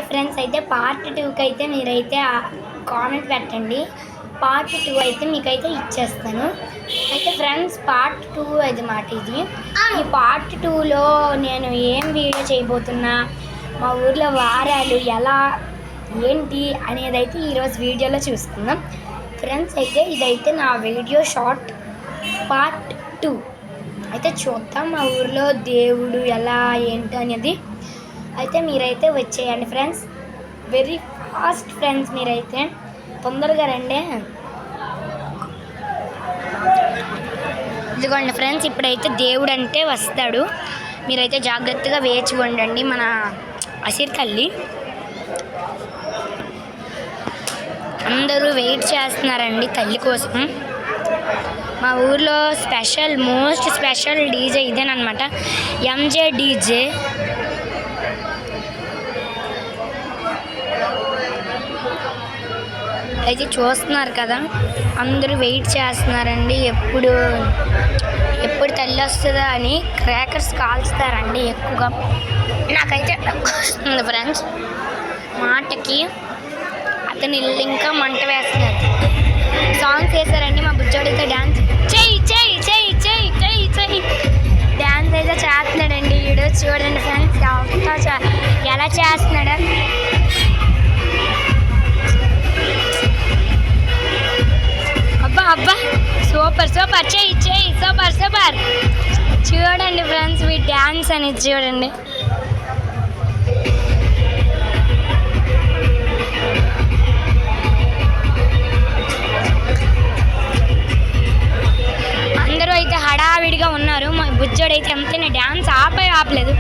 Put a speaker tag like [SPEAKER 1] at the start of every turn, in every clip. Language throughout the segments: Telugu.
[SPEAKER 1] ఫ్రెండ్స్ అయితే పార్ట్ 2కి అయితే మీరైతే కామెంట్ పెట్టండి. పార్ట్ 2 అయితే మీకైతే ఇచ్చేస్తాను. అయితే ఫ్రెండ్స్ పార్ట్ 2 అది మాట ఇది. ఈ పార్ట్ 2లో నేను ఏం వీడియో చేయబోతున్నా, మా ఊర్లో వారాలు ఎలా ఏంటి అనేది అయితే ఈరోజు వీడియోలో చూసుకుందాం ఫ్రెండ్స్. అయితే ఇదైతే నా వీడియో షార్ట్ పార్ట్ 2 అయితే చూద్దాం మా ఊర్లో దేవుడు ఎలా ఏంటి అనేది. అయితే మీరైతే వచ్చేయండి ఫ్రెండ్స్, వెరీ ఫాస్ట్ ఫ్రెండ్స్, మీరైతే తొందరగా రండి. ఇదిగోండి ఫ్రెండ్స్, ఇప్పుడైతే దేవుడు అంటే వస్తాడు, మీరైతే జాగ్రత్తగా వేచి ఉండండి. మన అసిర్ తల్లి అందరూ వెయిట్ చేస్తున్నారండి తల్లి కోసం. మా ఊర్లో మోస్ట్ స్పెషల్ డీజే ఇదేనమాట, ఎంజే డీజే. అయితే చూస్తున్నారు కదా, అందరూ వెయిట్ చేస్తున్నారండి ఎప్పుడు తల్లి వస్తుందా అని. క్రాకర్స్ కాల్స్తారండి ఎక్కువగా. నాకైతే వస్తుంది ఫ్రెండ్స్ మాటకి. అతను ఇంకా మంట వేస్తున్నారు. సాంగ్స్ వేసారండి. మా బుజ్జోడైతే డ్యాన్స్ చెయ్యి డ్యాన్స్ అయితే చేస్తున్నాడండి వీడు. చూడండి ఫ్రెండ్స్ ఎలా చేస్తున్నాడు. అబ్బా సూపర్ చెయ్యి సూపర్. చూడండి ఫ్రెండ్స్ మీ డ్యాన్స్ అనేది చూడండి. అందరూ అయితే హడావిడిగా ఉన్నారు. మా బుజ్జోడైతే అంతేనే డ్యాన్స్ ఆపలేదు.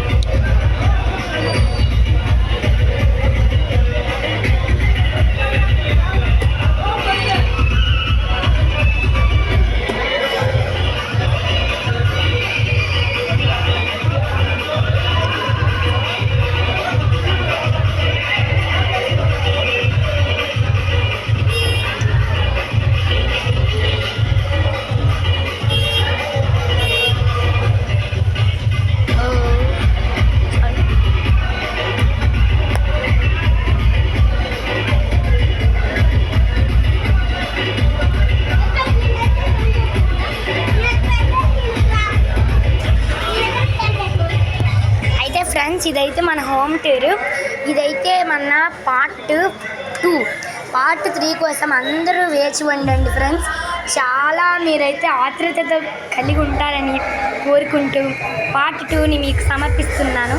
[SPEAKER 1] ఇదైతే మన హోమ్ టూర్. ఇదైతే మన పార్ట్ 2. పార్ట్ 3 కోసం అందరూ వేచి ఉండండి ఫ్రెండ్స్. చాలా మీరైతే ఆతృతతో కలిగి ఉంటారని కోరుకుంటూ పార్ట్ 2ని మీకు సమర్పిస్తున్నాను.